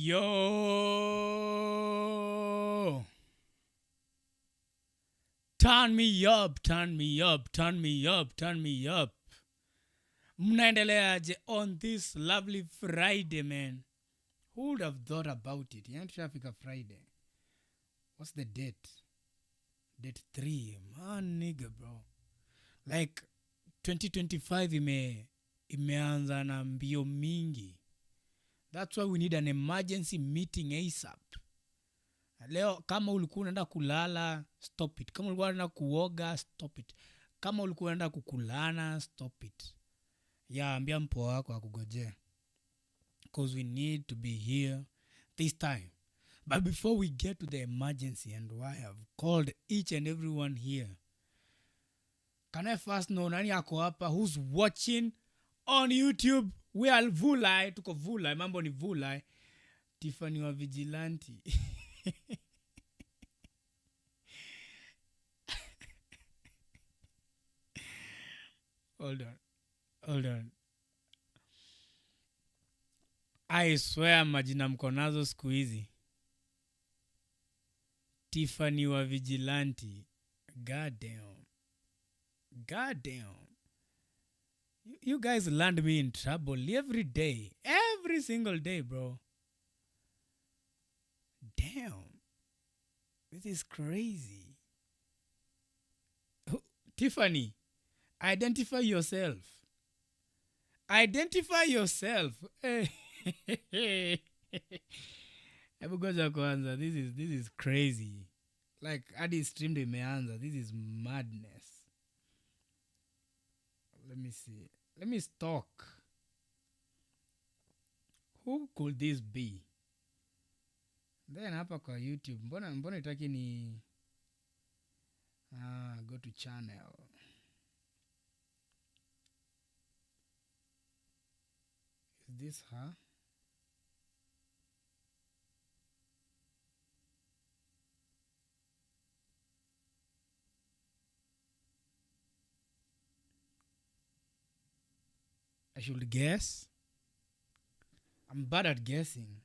Yo, turn me up, turn me up, turn me up, turn me up. Mnaendeleaje on this lovely Friday, man? Who would have thought about it? Yani tushafika Friday. What's the date? Date 3. Man, nigga, bro. Like 2025 imeanza na mbio mingi. That's why we need an emergency meeting ASAP. Leo kama ulikuwa unaenda kulala, stop it. Kama ulikuwa unaenda kuoga, stop it. Kama ulikuwa unaenda kukulana, stop it. Ya ambia mpo wako akugojea. Because we need to be here this time. But before we get to the emergency and why I've called each and everyone here, can I first know nani ako hapa who's watching on YouTube? We are Vulai, tuko Vulai, mambo ni Vulai. Tiffany wa Vigilanti. Hold on. I swear majina mko nazo siku hizi. Tiffany wa Vigilanti. God damn. You guys land me in trouble every day. Every single day, bro. Damn. This is crazy. Tiffany, identify yourself. Identify yourself. Hebu goja kwanza. This is crazy. Like hadi stream ndo imeanza. This is madness. Let me see. Let me stalk. Who could this be? Then hapa kwa YouTube. Mbona itaki ni go to channel. Is this her? I should guess. I'm bad at guessing.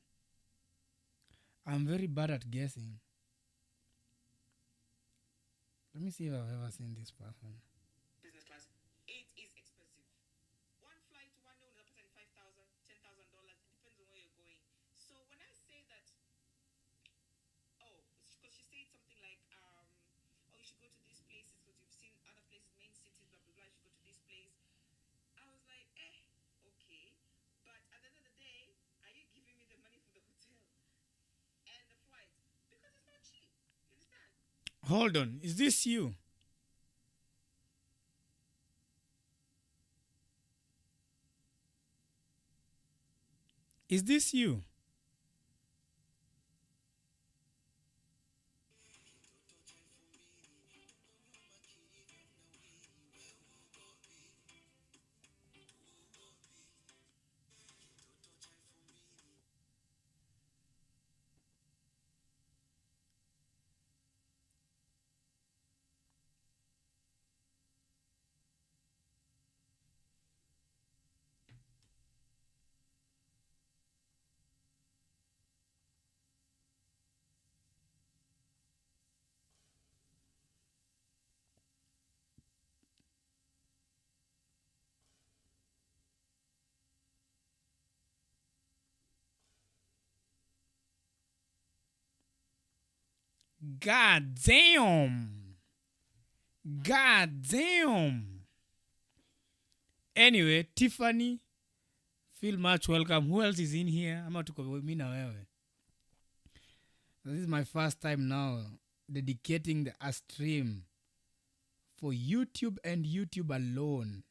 I'm very bad at guessing. Let me see if I've ever seen this person. Business class. It is expensive. One flight to one known is up to $5,000, $10,000. It depends on where you're going. So when I say that, because she said something like, you should go to these places because you've seen other places, main cities, blah blah blah. You should go to this place. I was like, okay. But at the end of the day, are you giving me the money for the hotel and the flight? Because it's not cheap. You understand? Hold on. Is this you? Is this you? God damn. God damn. Anyway, Tiffany, feel much welcome. Who else is in here? Ama tuko mimi na wewe. This is my first time now dedicating a stream for YouTube and YouTube alone.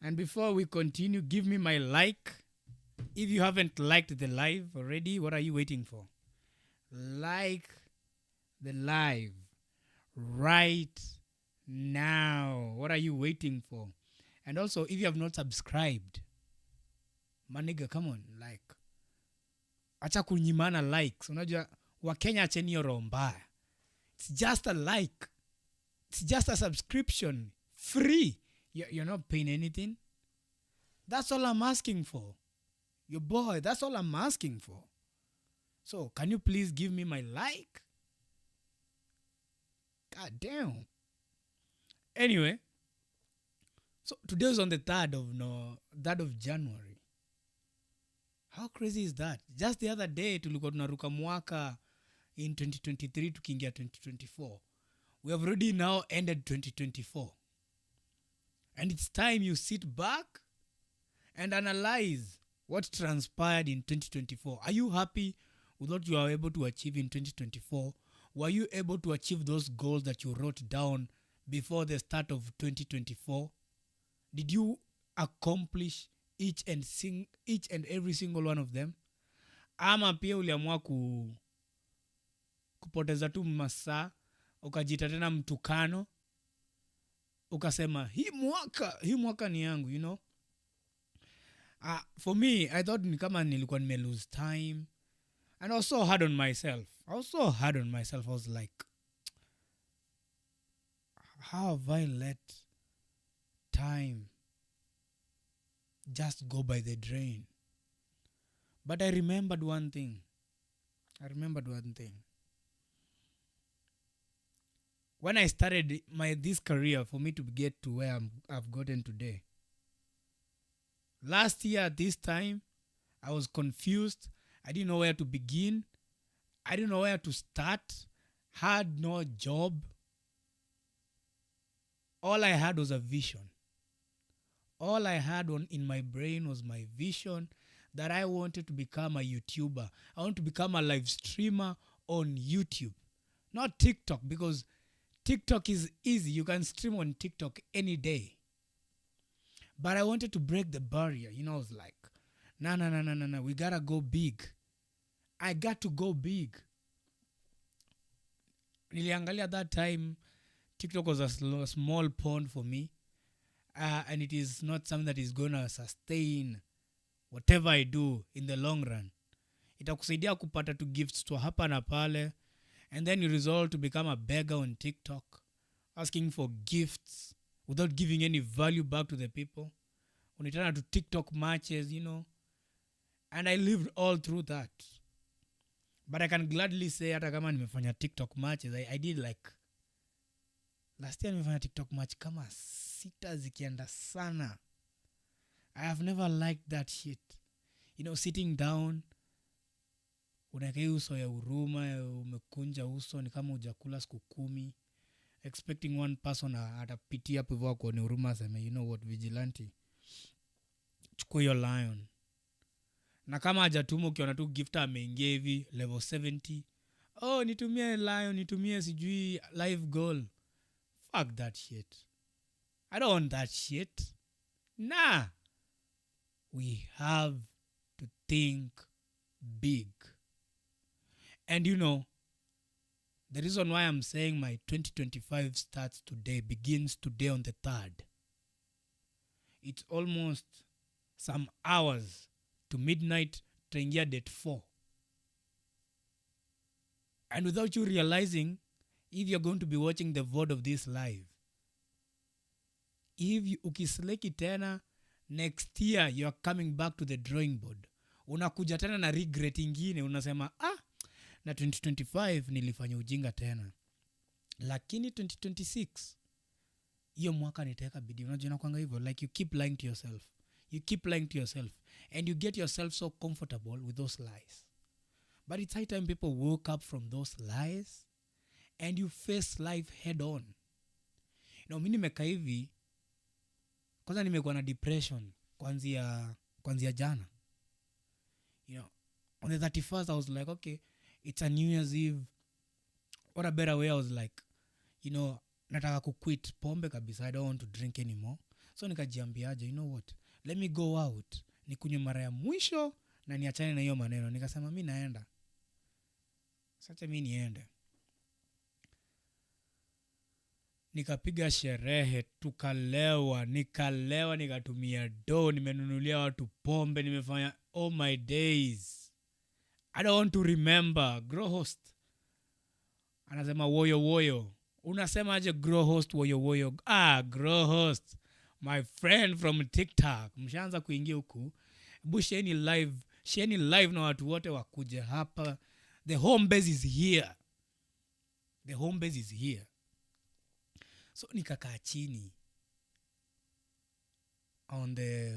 And before we continue, give me my like. If you haven't liked the live already, what are you waiting for? Like the live right now. What are you waiting for? And also, if you have not subscribed, my nigga, come on, like. Acha kunyimana likes. Unajua, Wakenya acheni hiyo roho mbaya. It's just a like. It's just a subscription. Free. You're not paying anything. That's all I'm asking for. Your boy, that's all I'm asking for. So, can you please give me my like? God damn. Anyway, so today is on the 3rd of January. How crazy is that? Just the other day tulikuwa tunaruka mwaka in 2023 tukiingia 2024. We have already now ended 2024. And it's time you sit back and analyze what transpired in 2024. Are you happy with what you are able to achieve in 2024? Were you able to achieve those goals that you wrote down before the start of 2024? Did you accomplish each and every single one of them? Ama pia uliamua kupoteza tu masaa, ukajita tena mtukano, ukasema hii mwaka ni yangu, you know? For me, I thought ni kama nilikuwa nime lose time. And I was so hard on myself. I was like, how have I let time just go by the drain? But I remembered one thing. When I started this career, for me to get to where I've gotten today, last year at this time, I was confused. I didn't know where to begin. I didn't know where to start. Had no job. All I had was a vision. All I had in my brain was my vision that I wanted to become a YouTuber. I want to become a live streamer on YouTube. Not TikTok, because TikTok is easy. You can stream on TikTok any day. But I wanted to break the barrier. You know, I was like, no. We gotta go big. I got to go big. Niliangalia at that time, TikTok was a small pond for me. And it is not something that is going to sustain whatever I do in the long run. Itakusaidia kupata tu gifts to hapa na pale. And then you resolve to become a beggar on TikTok, asking for gifts without giving any value back to the people. Unitana to TikTok matches, you know. And I lived all through that. But I can gladly say hata kama nimefanya TikTok matches, I did like last year nimefanya TikTok match kama 6 zikienda sana. I have never liked that shit. You know, sitting down, unaekea uso ya huruma, umekunja uso ni kama hujakula siku 10, expecting one person atapitia hapo hivyo kwa huruma aseme, you know what, vigilante, chukua your lion. Na kama hajatuma ukiona tu gift ameingia hivi level 70, oh nitumie lion, nitumie sijui live goal. Fuck that shit. I don't want that shit. Nah. We have to think big. And you know, the reason why I'm saying my 2025 starts today, begins today on the 3rd. It's almost some hours to midnight, tuingia date 4. And without you realizing, if you're going to be watching the VOD of this live, if you ukisleki tena, next year you're coming back to the drawing board. Unakuja tena na regret ingine, unasema, na 2025 nilifanya ujinga tena. Lakini 2026, hiyo mwaka nitaweka bidii. Unajua nakuanga hivyo, like you keep lying to yourself. And you get yourself so comfortable with those lies. But it's high time people woke up from those lies and you face life head on. You know, mimi nimekaa hivi, kwanza nimekuwa na depression kuanzia jana. You know, on the 31st I was like, okay, it's a New Year's Eve. What a better way. I was like, you know, nataka kuquit pombe kabisa. I don't want to drink anymore. So nikajiambiaje, you know what? Let me go out. Nikunywe mara ya mwisho na niachane na hiyo maneno. Nikasema mimi naenda. Sacha mimi niende. Nikapiga sherehe, tukalewa, nikatumia dough, nimenunulia watu pombe, nimefanya all my days. I don't want to remember. Grow host anasema woyo. Unasema aje grow host woyo? Grow host, my friend from TikTok. Mshaanza kuingia huku. Hebu sheni live na watu wote wakuje hapa. The home base is here. The home base is here. So nikakaa chini on the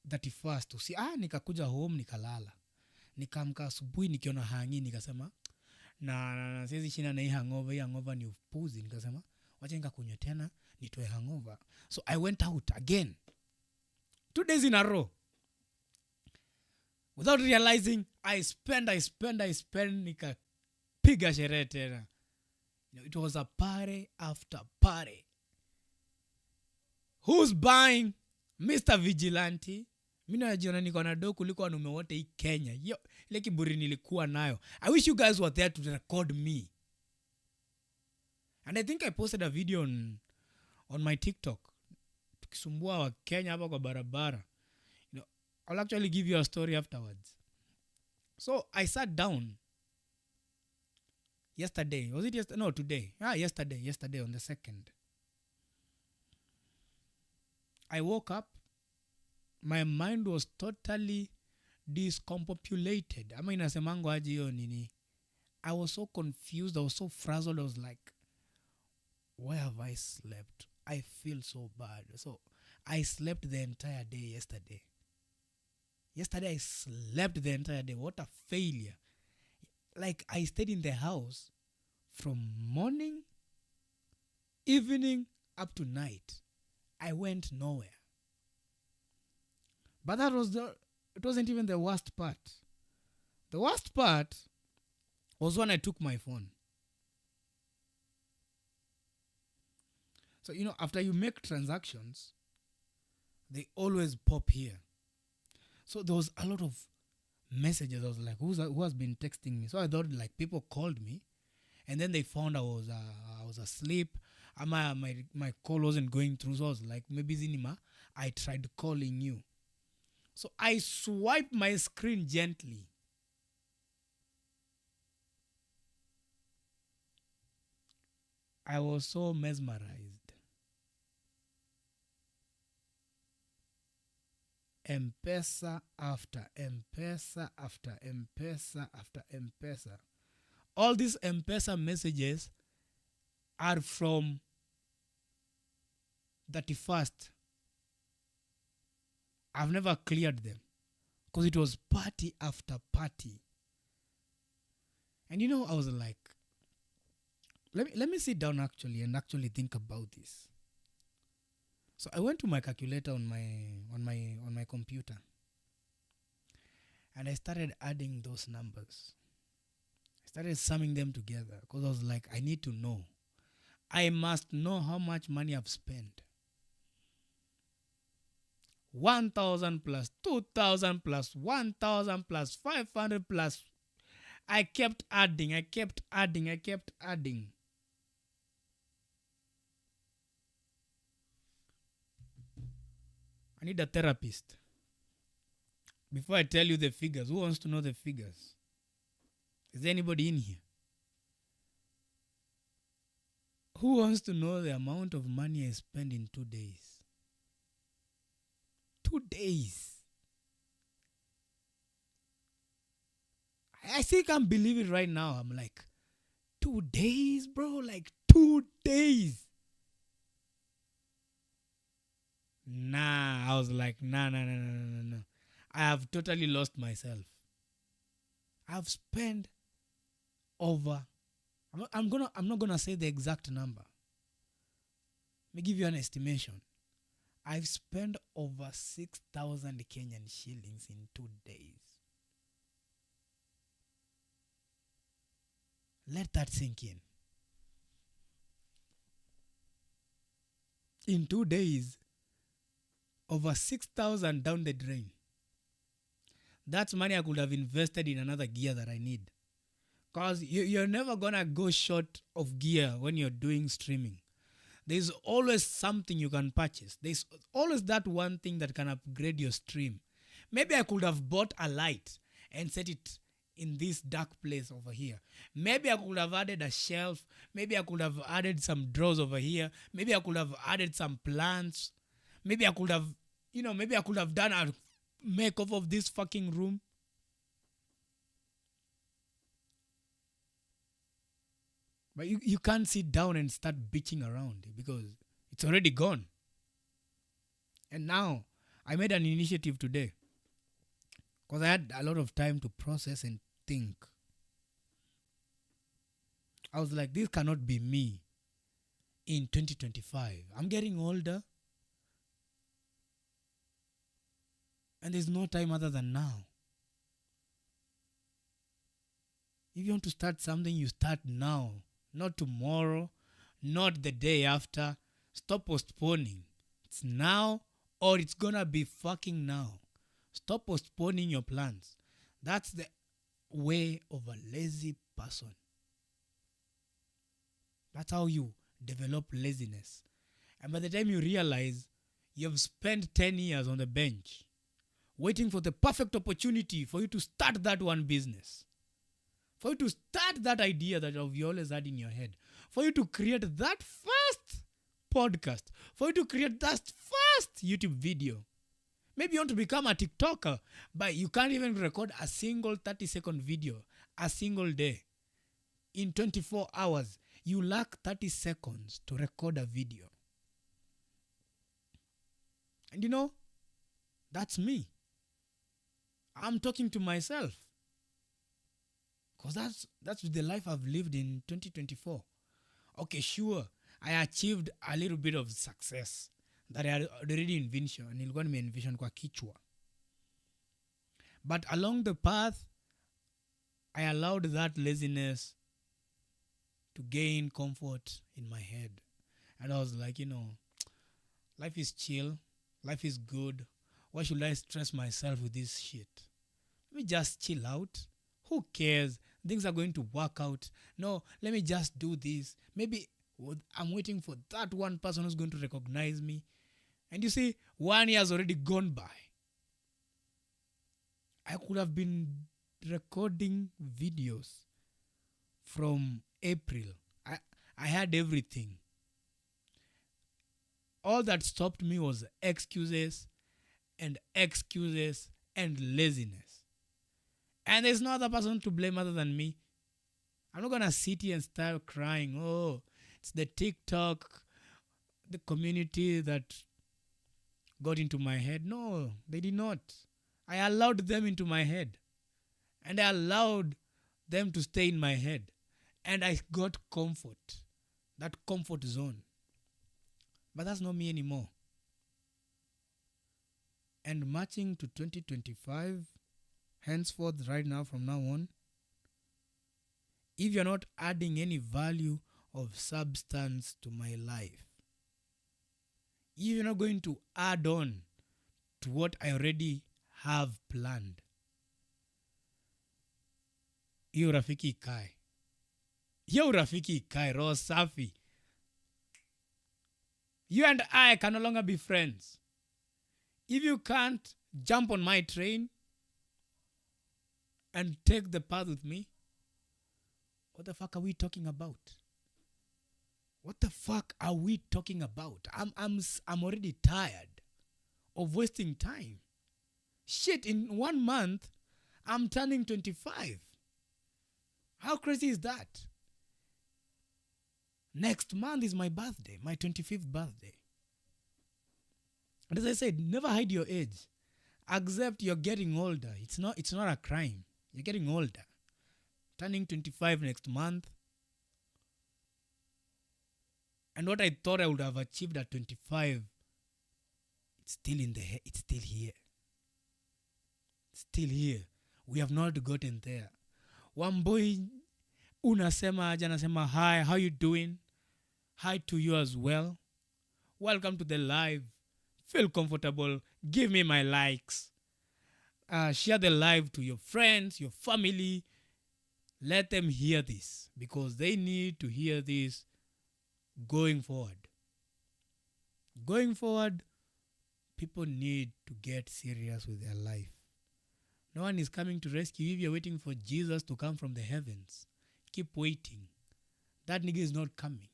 31st. Nikakuja home nikalala. Nikaamka asubuhi nikiona hangi nikasema na siwezi shina na hii hangover. Hii hangover ni upuzi. Nikasema wacha nikakunywa tena nitoe hangover. So I went out again. 2 days in a row. Without realizing, I spend, nikapiga sherehe tena. It was a party after party. Who's buying? Mr. Vigilante. Mimi najiona niko na do kuliko wanaume wote hii Kenya. Ile kiburi nilikuwa nayo. I wish you guys were there to record me. And I think I posted a video on my TikTok. Tukisumbua wa Kenya hapa kwa barabara. I'll actually give you a story afterwards. So I sat down yesterday. Was it yesterday? No, today. Yesterday on the 2nd. I woke up. My mind was totally discombobulated. Inasemango aje hiyo nini. I was so confused. I was so frazzled. I was like, where have I slept? I feel so bad. So I slept the entire day yesterday. Yesterday I slept the entire day. What a failure. Like I stayed in the house from morning, evening, up to night. I went nowhere. But it wasn't even the worst part. The worst part was when I took my phone. So, after you make transactions, they always pop here. So there was a lot of messages. I was like, who has been texting me? So I thought like people called me, and then they found I was asleep. My call wasn't going through. So I was like, maybe Zinima, I tried calling you. So I swiped my screen gently. I was so mesmerized. M-Pesa after M-Pesa after M-Pesa after M-Pesa. All these M-Pesa messages are from 31st. I've never cleared them because it was party after party. And I was like, let me sit down and think about this. So I went to my calculator on my computer, and I started adding those numbers. I started summing them together because I was like, I need to know. I must know how much money I've spent. 1,000 plus 2,000 plus 1,000 plus 500 plus. I kept adding. I need a therapist. Before I tell you the figures, who wants to know the figures? Is there anybody in here? Who wants to know the amount of money I spent in 2 days? 2 days. I still can't believe it right now. I'm like, 2 days, bro? Like 2 days. Nah, I was like, no. I have totally lost myself. I've spent over. I'm not gonna say the exact number. Let me give you an estimation. I've spent over 6,000 Kenyan shillings in 2 days. Let that sink in. In 2 days, over 6,000 down the drain. That's money I could have invested in another gear that I need. Because you're never going to go short of gear when you're doing streaming. There's always something you can purchase. There's always that one thing that can upgrade your stream. Maybe I could have bought a light and set it in this dark place over here. Maybe I could have added a shelf. Maybe I could have added some drawers over here. Maybe I could have added some plants. Maybe I could have, maybe I could have done make off of this fucking room. But you can't sit down and start bitching around because it's already gone. And now I made an initiative today because I had a lot of time to process and think. I was like, this cannot be me in 2025. I'm getting older. And there's no time other than now. If you want to start something, you start now. Not tomorrow, not the day after. Stop postponing. It's now or it's gonna be fucking now. Stop postponing your plans. That's the way of a lazy person. That's how you develop laziness. And by the time you realize you've spent 10 years on the bench waiting for the perfect opportunity for you to start that one business, for you to start that idea that you always had in your head, for you to create that first podcast, for you to create that first YouTube video. Maybe you want to become a TikToker, but you can't even record a single 30-second video a single day. In 24 hours, you lack 30 seconds to record a video. And you know, that's me. I'm talking to myself. Because that's the life I've lived in 2024. Okay, sure, I achieved a little bit of success that I had already envisioned. Nilikuwa nimeenvision kwa kichwa. But along the path, I allowed that laziness to gain comfort in my head. And I was like, life is chill. Life is good. Why should I stress myself with this shit? Let me just chill out. Who cares? Things are going to work out. No, let me just do this. Maybe I'm waiting for that one person who's going to recognize me. And you see, 1 year has already gone by. I could have been recording videos from April. I had everything. All that stopped me was excuses and laziness. And there's no other person to blame other than me. I'm not going to sit here and start crying. Oh, it's the TikTok, the community that got into my head. No, they did not. I allowed them into my head. And I allowed them to stay in my head. And I got comfort. That comfort zone. But that's not me anymore. And marching to 2025, henceforth, right now, from now on, if you're not adding any value of substance to my life, if you're not going to add on to what I already have planned, hiyo urafiki ikae. Hiyo urafiki ikae, roho safi. You and I can no longer be friends. If you can't jump on my train and take the path with me, what the fuck are we talking about? What the fuck are we talking about? I'm already tired of wasting time. Shit, in 1 month, I'm turning 25. How crazy is that? Next month is my birthday, my 25th birthday. And as I said, never hide your age. Accept you're getting older. It's not a crime. You're getting older. Turning 25 next month. And what I thought I would have achieved at 25, it's still here. It's still here. We have not gotten there. One boy unasema aja anasema, hi, how you doing? Hi to you as well. Welcome to the live. Feel comfortable. Give me my likes. Share the live to your friends, your family. Let them hear this because they need to hear this going forward. Going forward, people need to get serious with their life. No one is coming to rescue you if you're waiting for Jesus to come from the heavens. Keep waiting. That nigga is not coming.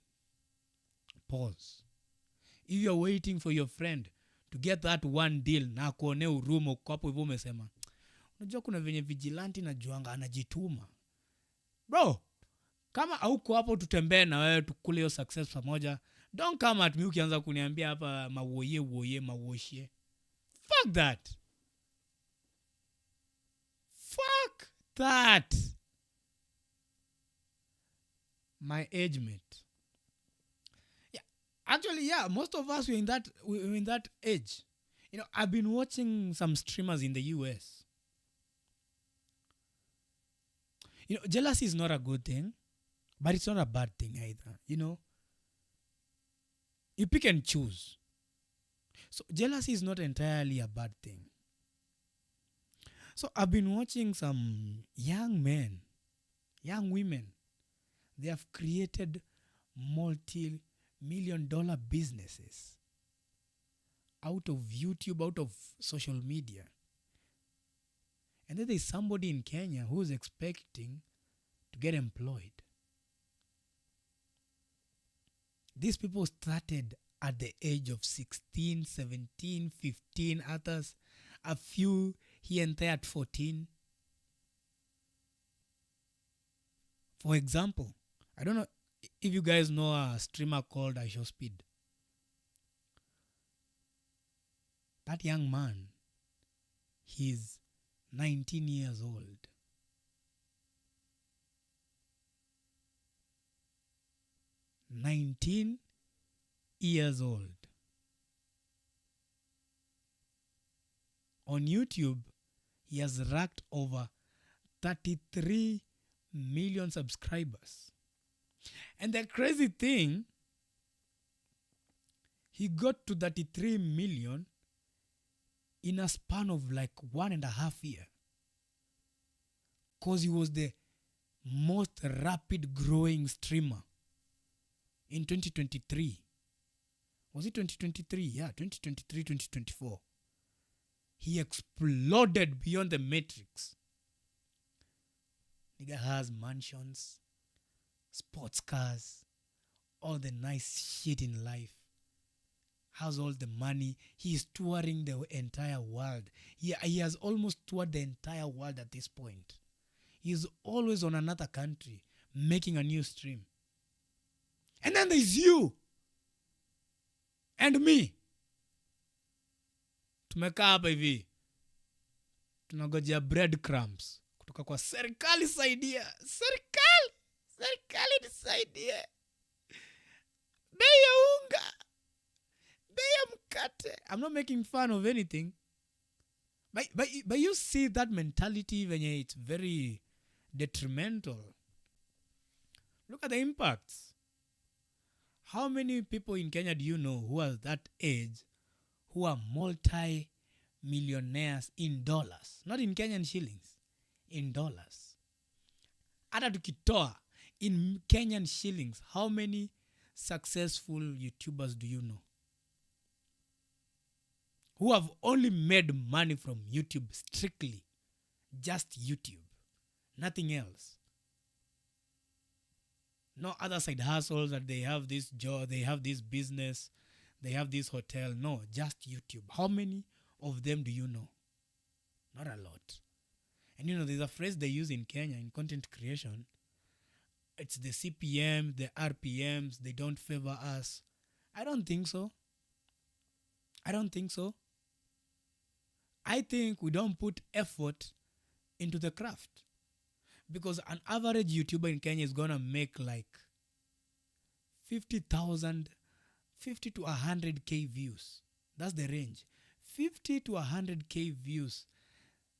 Pause. If you're waiting for your friend to get that one deal na kuone huruma uko hapo hivyo umesema unajua kuna venye vigilante na juanga anajituma bro kama hauko hapo tutembee na wewe tukule hiyo success pamoja don't come at me ukianza kuniambia hapa mawoshie fuck that my age mate actually most of us were in that age you know I've been watching some streamers in the US you know jealousy is not a good thing but it's not a bad thing either you know you pick and choose so jealousy is not entirely a bad thing so I've been watching some young women they have created multi-million-dollar businesses out of YouTube, out of social media. And then there's somebody in Kenya who's expecting to get employed. These people started at the age of 16, 17, 15, others, a few here and there at 14. For example, I don't know if you guys know a streamer called IShowSpeed. That young man, he's 19 years old. On YouTube, he has racked over 33 million subscribers. And the crazy thing, he got to 33 million in a span of like 1.5 years. Because he was the most rapid growing streamer in 2023. Was it 2023? Yeah, 2023, 2024. He exploded beyond the matrix. Nigga has mansions, sports cars, all the nice shit in life. Has all the money. He is touring the entire world. He has almost toured the entire world at this point. He is always on another country making a new stream. And then there's you and me. Tumekaa hapa hivi. Tunagojea breadcrumbs kutoka kwa serikali saidia. Serikali nisaidie. Bei ya unga. Bei ya mkate. I'm not making fun of anything. But you see that mentality when it's very detrimental. Look at the impacts. How many people in Kenya do you know who are that age who are multi-millionaires in dollars? Not in Kenyan shillings, in dollars. Hata tukitoa in Kenyan shillings, how many successful YouTubers do you know who have only made money from YouTube strictly? Just YouTube. Nothing else. No other side hustles that they have this job, they have this business, they have this hotel. No, just YouTube. How many of them do you know? Not a lot. And you know, there's a phrase they use in Kenya in content creation. It's the CPM, the RPMs, they don't favor us. I don't think so. I think we don't put effort into the craft. Because an average YouTuber in Kenya is going to make like 50 to 100K views. That's the range. 50 to 100K views.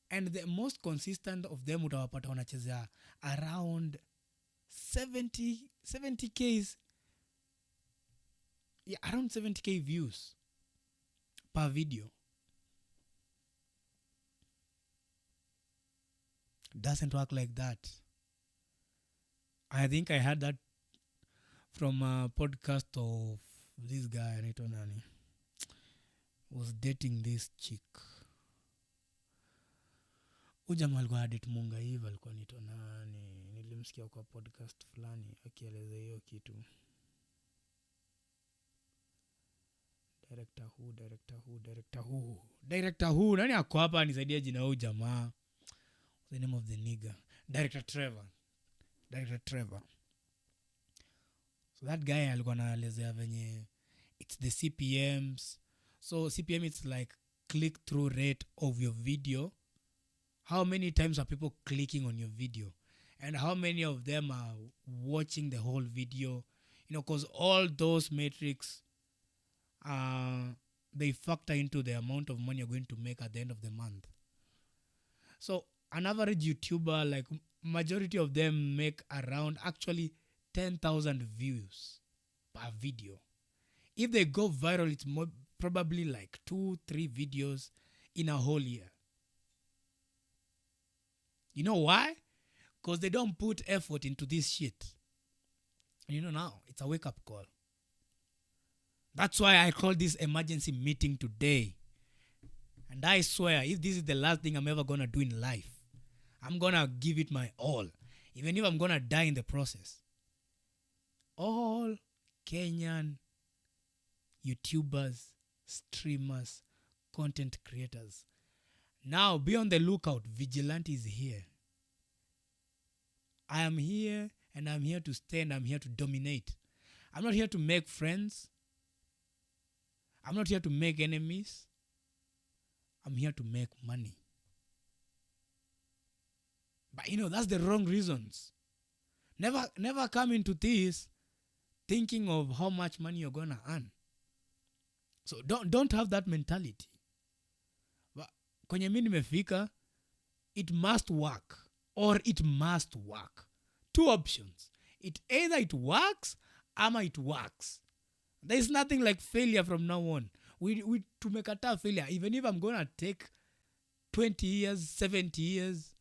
And the most consistent of them utawapata wanachezea around 70Ks. Yeah, around 70K views per video. Doesn't work like that. I think I heard that from a podcast of this guy, anaitwa nani, was dating this chick. Ujamaa alikuwa adate munga hivi, alikuwa anaitwa nani, nilimsikia kwa podcast fulani akieleza hiyo kitu. Director who? Nani ako hapa anisaidie jina huyu jamaa? What's the name of the nigga? Director Trevor. So that guy alikuwa anaelezea venye it's the CPMs. So CPM it's like click through rate of your video. How many times are people clicking on your video? And how many of them are watching the whole video? Because all those metrics, they factor into the amount of money you're going to make at the end of the month. So an average YouTuber, like majority of them make around actually 10,000 views per video. If they go viral, it's probably like 2-3 videos in a whole year. You know why? Because they don't put effort into this shit. Now, it's a wake-up call. That's why I call this emergency meeting today. And I swear, if this is the last thing I'm ever going to do in life, I'm going to give it my all. Even if I'm going to die in the process. All Kenyan YouTubers, streamers, content creators. Now, be on the lookout. Vigilante is here. I am here and I'm here to stay and I'm here to dominate. I'm not here to make friends. I'm not here to make enemies. I'm here to make money. But that's the wrong reasons. Never come into this thinking of how much money you're gonna earn. So don't have that mentality. But kwenye mimi nimefika, it must work or it must work. Two options. Either it works ama it works. There is nothing like failure from now on. We tumekataa failure. Even if I'm gonna take 20 years, 70 years,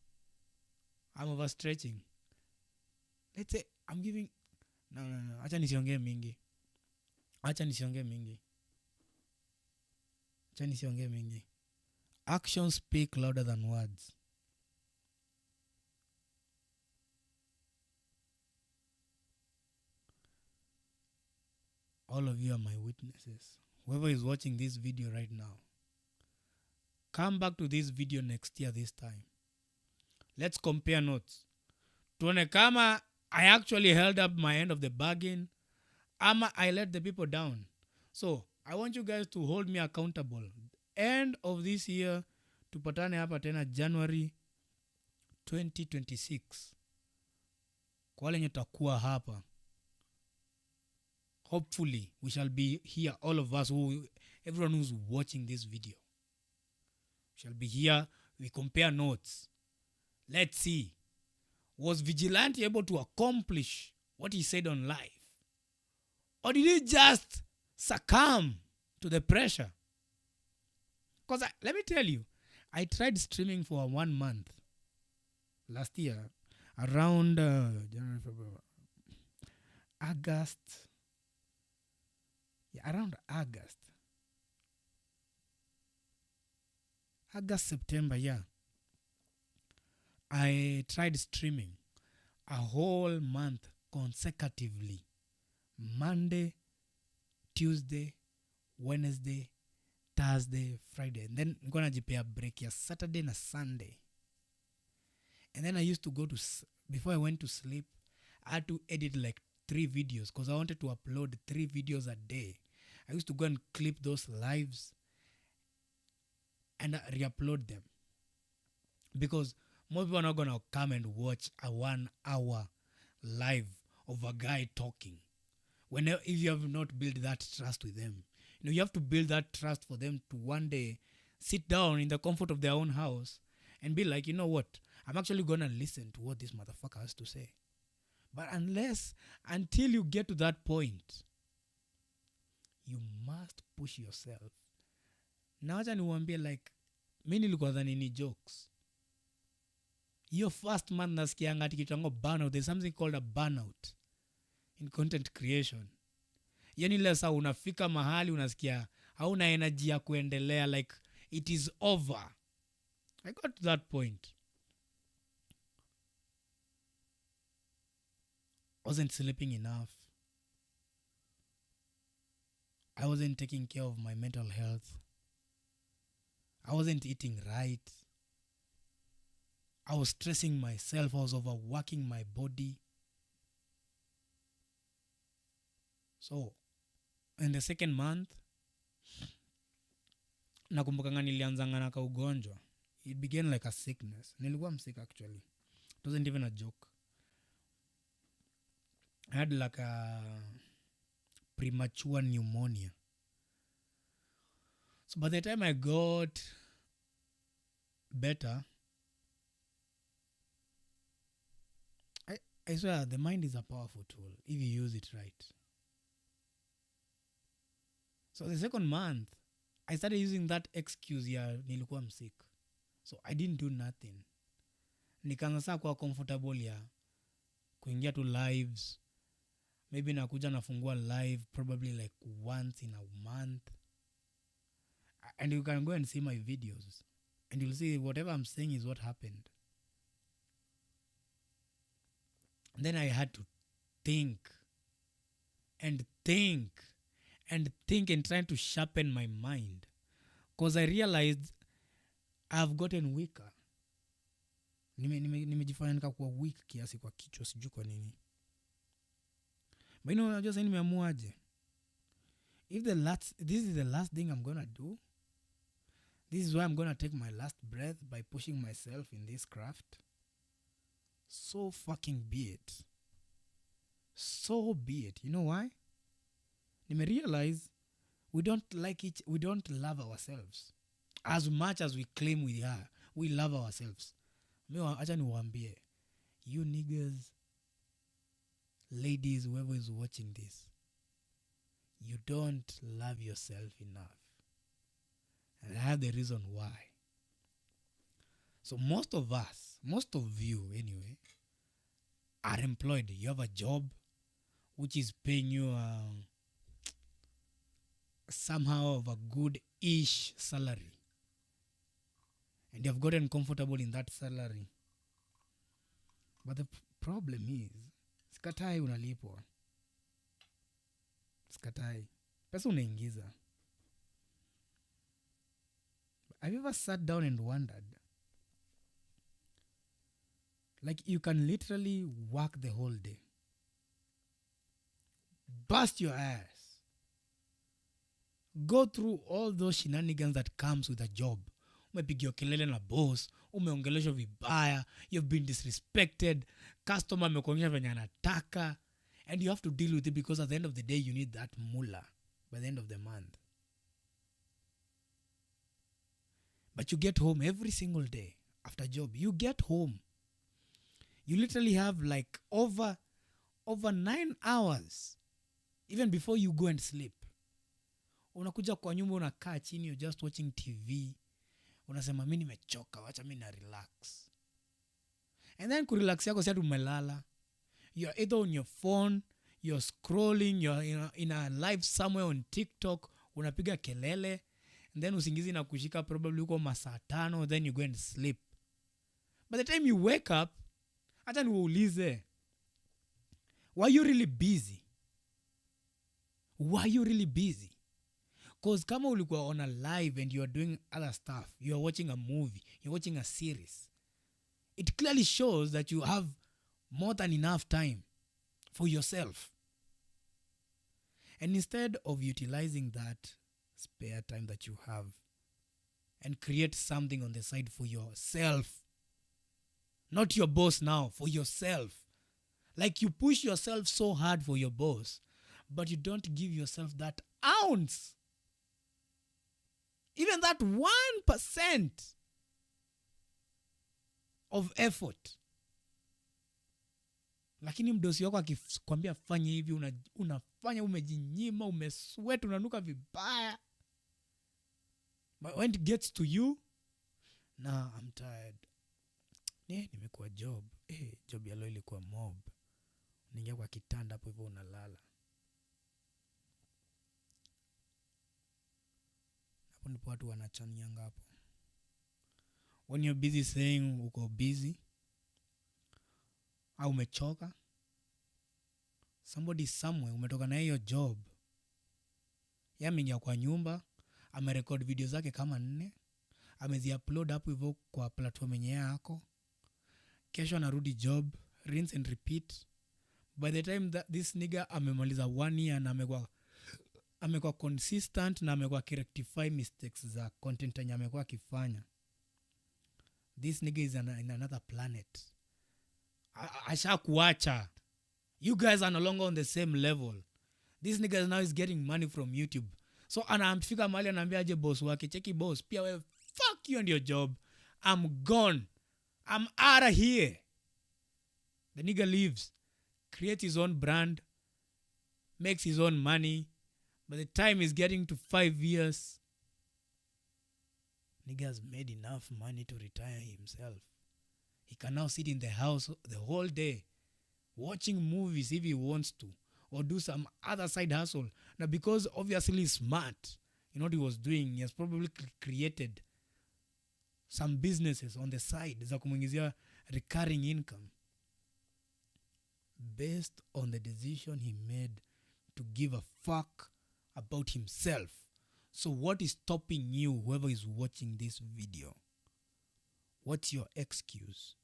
I'm overstretching. Let's say I'm giving... No. Acha nisiongee mingi. Actions speak louder than words. All of you are my witnesses. Whoever is watching this video right now, come back to this video next year this time. Let's compare notes. Tuone kama I actually held up my end of the bargain ama I let the people down. So, I want you guys to hold me accountable. End of this year, tupatane hapa tena January 2026. Kwa wale nyetakuwa hapa. Hopefully, we shall be here, all of us, everyone who's watching this video. Shall be here, we compare notes. Let's see. Was Vigilante able to accomplish what he said on live? Or did he just succumb to the pressure? Because let me tell you, I tried streaming for 1 month last year, around January, February, August. Yeah, around August, September, yeah. I tried streaming a whole month consecutively. Monday, Tuesday, Wednesday, Thursday, Friday. And then I'm going to pay a break here Saturday and Sunday. And then I used to before I went to sleep, I had to edit like 3 videos because I wanted to upload 3 videos a day. I used to go and clip those lives and re-upload them. Because most people are not going to come and watch a 1 hour live of a guy talking. If you have not built that trust with them. You have to build that trust for them to one day sit down in the comfort of their own house and be like, you know what? I'm actually going to listen to what this motherfucker has to say. But until you get to that point, you must push yourself. Na wacha niwaambie like, mimi nilikuwa dhani ni jokes. Your first month nasikianga ati kitu burnout. There's something called a burnout in content creation. Yani ile saa unafika mahali unasikia hauna energy ya kuendelea, like it is over. I got to that point. Wasn't sleeping enough. I wasn't taking care of my mental health. I wasn't eating right. I was stressing myself. I was overworking my body. So, in the second month, nakumbukanga nilianzanga na kaugonjwa. It began like a sickness. Nilikuwa sick actually. It wasn't even a joke. I had like a premature pneumonia. So by the time I got better, I swear the mind is a powerful tool if you use it right. So the second month, I started using that excuse ya nilikuwa sick. So I didn't do nothing. Nikaanza saa kuwa comfortable ya kuingia to lives. Maybe nakuja nafungua live probably like once in a month. And you can go and see my videos. And you'll see whatever I'm saying is what happened. And then I had to think and think and think and trying to sharpen my mind. Because I realized I've gotten weaker. Nimejifanya nikakuwa weak kiasi kwa kichwa sijui kwa nini. But unajua sasa nimeamuaje? If this is the last thing I'm gonna do, this is why I'm gonna take my last breath by pushing myself in this craft. So fucking be it. So be it. You know why? Nime realize we don't love ourselves as much as we claim we are. We love ourselves. Acha niwaambie, you niggas, ladies, whoever is watching this, you don't love yourself enough. And I have the reason why. So most of you anyway, are employed. You have a job which is paying you somehow of a good-ish salary. And you have gotten comfortable in that salary. But the problem is, sikatai unalipwa. Sikatai. Pesa unaingiza. Have you ever sat down and wondered? Like you can literally work the whole day. Bust your ass. Go through all those shenanigans that comes with a job. Umepigiwa kelele na boss, umeongeleshwa vibaya, you've been disrespected, customer amekuonyesha venye anataka, and you have to deal with it because at the end of the day you need that mullah by the end of the month. But you get home every single day after job. You get home. You literally have like over 9 hours even before you go and sleep. Unakuja kwa nyumba unakaa chini, you're just watching TV. Unasema mimi nimechoka, wacha mimi na relax. And then kurelax yako si umelala. You're either on your phone, you're scrolling, you're in a live somewhere on TikTok, unapiga kelele, and then usingizi na kushika probably uko masaa 5, then you go and sleep. By the time you wake up, acha niwaulize, were you really busy? Were you really busy? Because kama ulikuwa on a live and you are doing other stuff, you are watching a movie, you're watching a series, it clearly shows that you have more than enough time for yourself. And instead of utilizing that spare time that you have and create something on the side for yourself, not your boss now, for yourself. Like you push yourself so hard for your boss, but you don't give yourself that ounce, even that 1% of effort. Lakini mdosi wako akikwambia fanya hivi, unafanya, umejinyima, umesweat, unanuka vibaya. But when it gets to you, nah, I'm tired. Nimekuwa job. Job ya leo ilikuwa mob. Unaingia kwa kitanda hapo hivyo unalala. Hapo ndipo watu wanachanianga hapo. When you're busy saying uko busy, au umechoka, somebody somewhere umetoka na hiyo job ameingia kwa nyumba, amerekod video zake kama 4, ameziupload hapo hivyo kwa platform yenye yako. Kesho anarudi job, rinse and repeat. By the time that this nigga amemaliza 1 year na amekuwa consistent na amekuwa kirectify mistakes za content yenye amekuwa akifanya, this nigga is in another planet. Ashakuacha. You guys are no longer on the same level. This nigga now is getting money from YouTube. So anafika mahali anaambia aje boss wake, cheki boss, pia wewe fuck you and your job. I'm gone. I'm out of here. The nigga leaves, creates his own brand, makes his own money. By the time he's getting to 5 years, nigga has made enough money to retire himself. He can now sit in the house the whole day watching movies if he wants to, or do some other side hustle. Now, because obviously he's smart, you know what he was doing, he has probably created some businesses on the side za kumwingizia recurring income based on the decision he made to give a fuck about himself. So what is stopping you, whoever is watching this video? What's your excuse?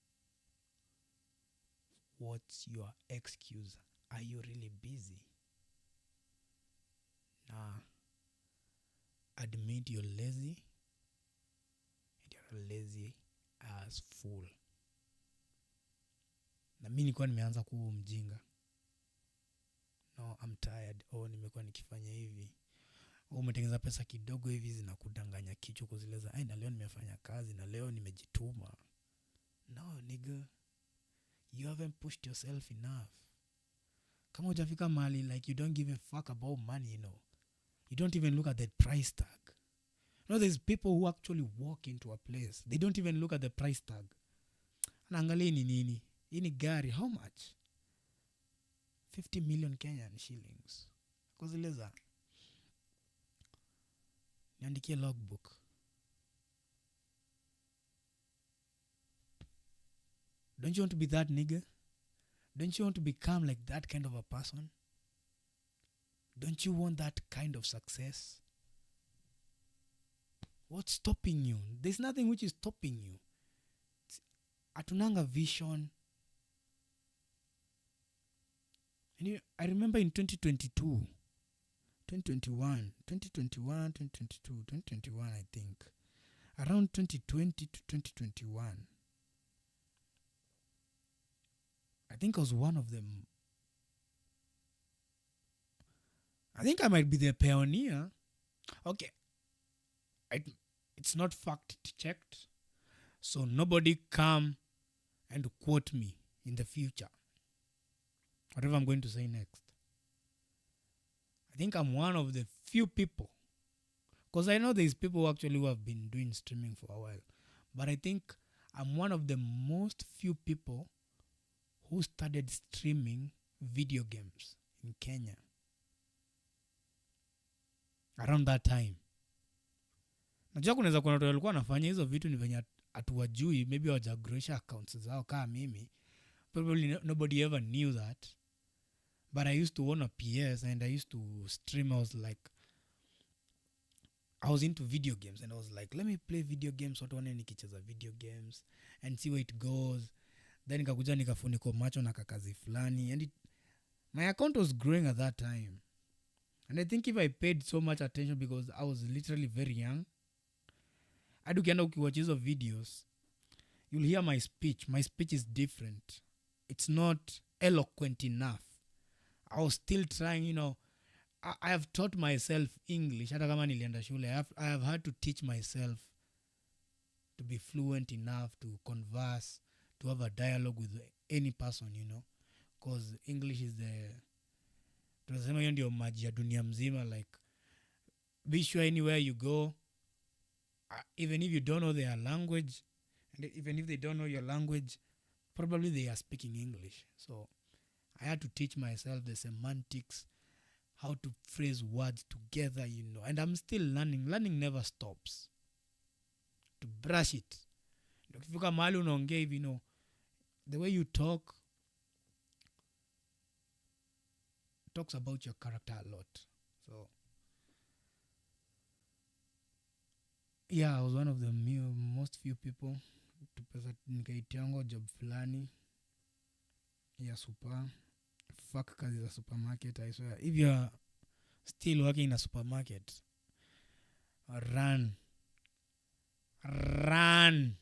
What's your excuse? Are you really busy? Nah. Admit you're lazy. And you're lazy as fool. Na mimi nilikuwa nimeanza kuwa mjinga. No, I'm tired. Nimekuwa nikifanya hivi. Umetengeneza pesa kidogo hivi zinakudanganya kichwa kuzileza. Na leo nimefanya kazi na leo nimejituma. No, nigga. You haven't pushed yourself enough. Kama hujafika mahali like you don't give a fuck about money, you know. You don't even look at the price tag. There's people who actually walk into a place. They don't even look at the price tag. Anaangalia ni nini? Hii ni gari, how much? 50 million Kenyan shillings. Kuzileza. Niandikie logbook. Don't you want to be that nigga? Don't you want to become like that kind of a person? Don't you want that kind of success? What's stopping you? There's nothing which is stopping you. Atunanga vision. And I remember in 2021, I think. Around 2020 to 2021. I think I was one of them. I think I might be the pioneer. Okay. It's not fact-checked. So nobody come and quote me in the future. Whatever I'm going to say next. I think I'm one of the few people. Because I know there's people who have been doing streaming for a while. But I think I'm one of the most few people who started streaming video games in Kenya around that time. Najua kunaweza kuna watu walikuwa wanafanya hizo vitu ni venye hatuwajui, maybe hawajagrowesha accounts zao kama mimi. Probably nobody ever knew that. But I used to own a PS and I used to stream. I was into video games and I was like, let me play video games, watu waone nikicheza video games and see where it goes. Then nikakuja nikafuniko macho na kakazi fulani, and my account was growing at that time. And I think if I paid so much attention, because I was literally very young, hadi ukienda ukiwatch hizo videos, you'll hear my speech. My speech is different. It's not eloquent enough. I was still trying, I have taught myself English. Hata kama nilienda shule, I have had to teach myself to be fluent enough to converse, to have a dialogue with any person, because English is tunasema hiyo ndio maji ya dunia mzima. Like, be sure anywhere you go, even if you don't know their language, and even if they don't know your language, probably they are speaking English. So I had to teach myself the semantics, how to phrase words together, and I'm still learning. Learning never stops. To brush it. Ukifika mahali unaongea hivi, the way you talks about your character a lot. So Yeah, I was one of the most few people to pesa nikaitiango job fulani ya super. Fuck kazi za supermarket, I swear. If you're still working in a supermarket, run. Run.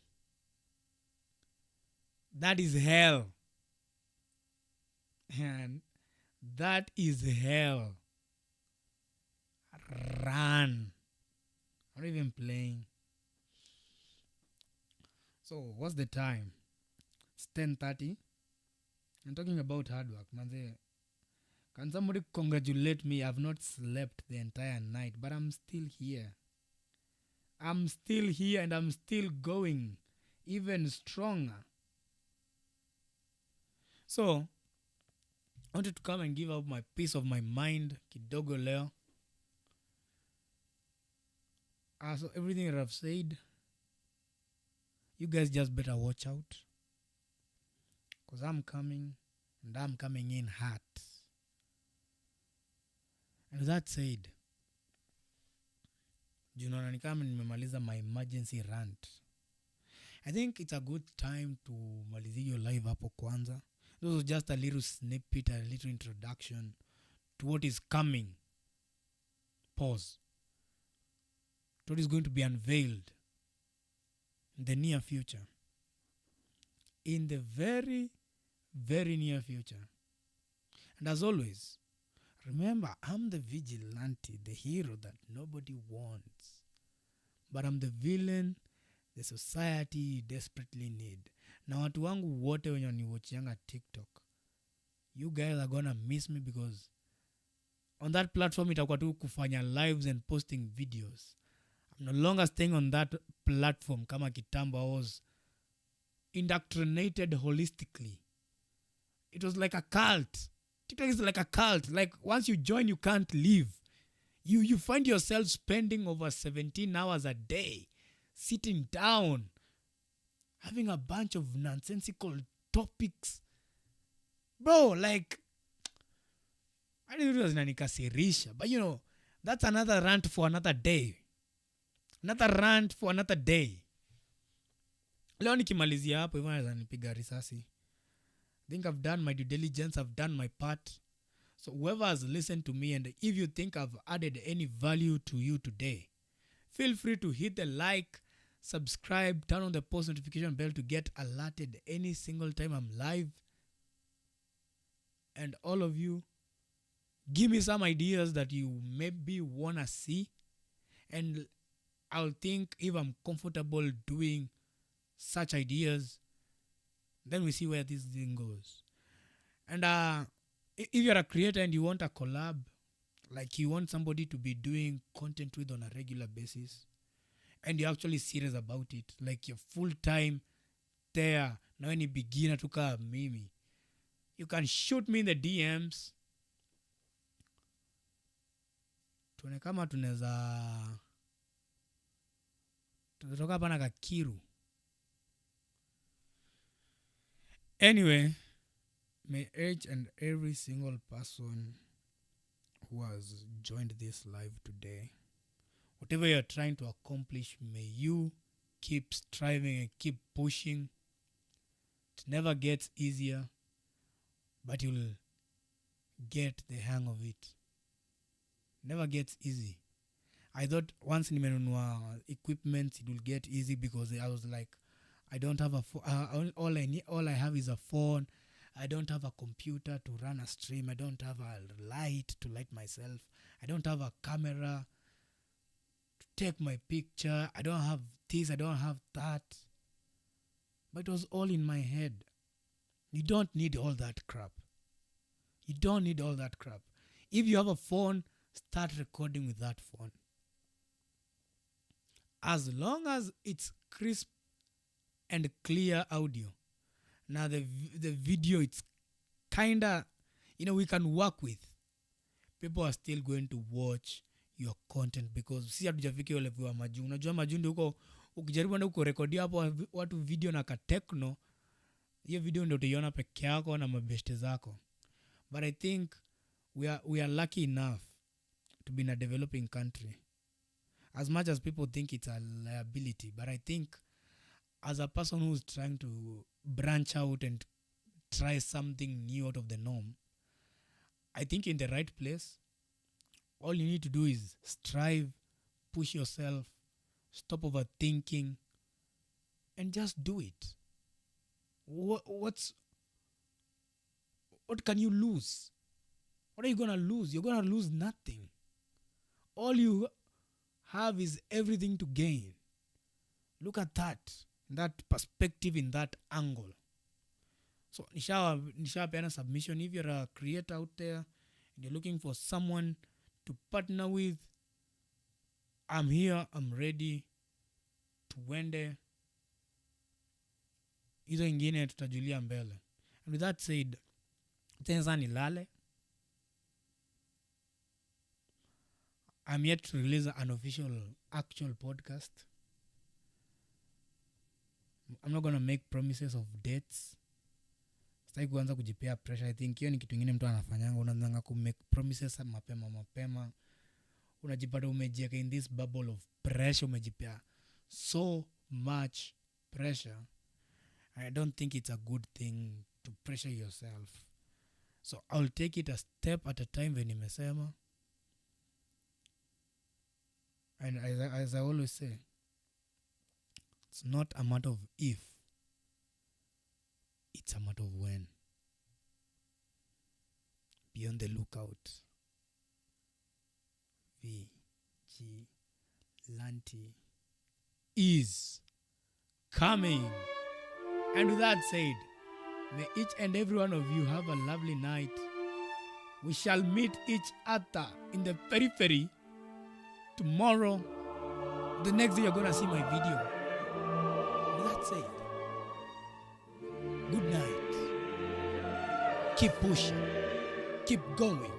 That is hell. And that is hell. Run. I'm not even playing. So, what's the time? It's 10:30. I'm talking about hard work, manze. Can somebody congratulate me? I've not slept the entire night, but I'm still here. I'm still here and I'm still going even stronger. So, I wanted to come and give up my peace of my mind, kidogo leo. So everything that I've said, you guys just better watch out. Because I'm coming and I'm coming in hot. And with that said, junaona ni kama nimemaliza my emergency rant. I think it's a good time to malizi your live hapo kwanza. This was just a little snippet, a little introduction to what is coming. Pause. To what is going to be unveiled in the near future. In the very, very near future. And as always, remember, I'm the vigilante, the hero that nobody wants. But I'm the villain the society desperately need. Na watu wangu wote wenye waniwatchianga TikTok, you guys are gonna miss me because on that platform itakuwa tu kufanya lives and posting videos. I'm no longer staying on that platform kama kitambo. I was indoctrinated holistically. It was like a cult. TikTok is like a cult. Like once you join, you can't leave. You find yourself spending over 17 hours a day sitting down, having a bunch of nonsensical topics. Bro, like, I didn't know zinanikasirisha. But you know, that's another rant for another day. Another rant for another day. Leo nikimalizia hapo hivyo naweza nipiga risasi. I think I've done my due diligence. I've done my part. So whoever has listened to me, and if you think I've added any value to you today, feel free to hit the like, subscribe, turn on the post notification bell to get alerted any single time I'm live. And all of you, give me some ideas that you maybe want to see. And I'll think if I'm comfortable doing such ideas, then we see where this thing goes. And if you're a creator and you want a collab, like you want somebody to be doing content with on a regular basis, and you're actually serious about it, like you're full time there, na wewe ni beginner tu kama mimi, you can shoot me in the DMs. Tuone kama tunaweza tukitoka hapa na kakiru. Anyway, may each and every single person who has joined this live today, whatever you're trying to accomplish, may you keep striving and keep pushing. It never gets easier, but you'll get the hang of it. Never gets easy. I thought once nimenunua equipment it will get easy because I was like, I don't have a all I have is a phone. I don't have a computer to run a stream. I don't have a light to light myself. I don't have a camera to take my picture. I don't have this. I don't have that. But it was all in my head. You don't need all that crap. You don't need all that crap. If you have a phone, start recording with that phone. As long as it's crisp and clear audio. Now the video, it's kinda, we can work with. People are still going to watch your content because si hatujafika ile level ya majuu. Unajua majuu ndio huko ukijaribu ndio kurekodia hapo watu video na ka techno, hiyo video ndio utaiona peke yako na mabeste zako. But I think we are lucky enough to be in a developing country. as much as people think it's a liability, but I think as a person who's trying to branch out and try something new out of the norm, I think in the right place, all you need to do is strive, push yourself, stop overthinking, and just do it. What can you lose? What are you gonna lose? You're gonna lose nothing. All you have is everything to gain. Look at that perspective in that angle. So nishapeana submission. If you're a creator out there and you're looking for someone to partner with, I'm here, I'm ready. Tuende hizo ingine tutajulia mbele. And with that said, tenza nilale. I'm yet to release an official actual podcast. I'm not gonna make promises of dates. Sitaki kuanza kujipea pressure. I think hiyo ni kitu ingine mtu anafanyanga. Unaanza ku make promises mapema. Unajipata umejiweka in this bubble of pressure. Umejipea so much pressure. I don't think it's a good thing to pressure yourself. So I'll take it a step at a time when nimesema. And as I always say, it's not a matter of if, it's a matter of when. Be on the lookout. Vigilante is coming. And with that said, may each and every one of you have a lovely night. We shall meet each other in the periphery tomorrow. The next day you're gonna see my video. With that said, good night. Keep pushing. Keep going.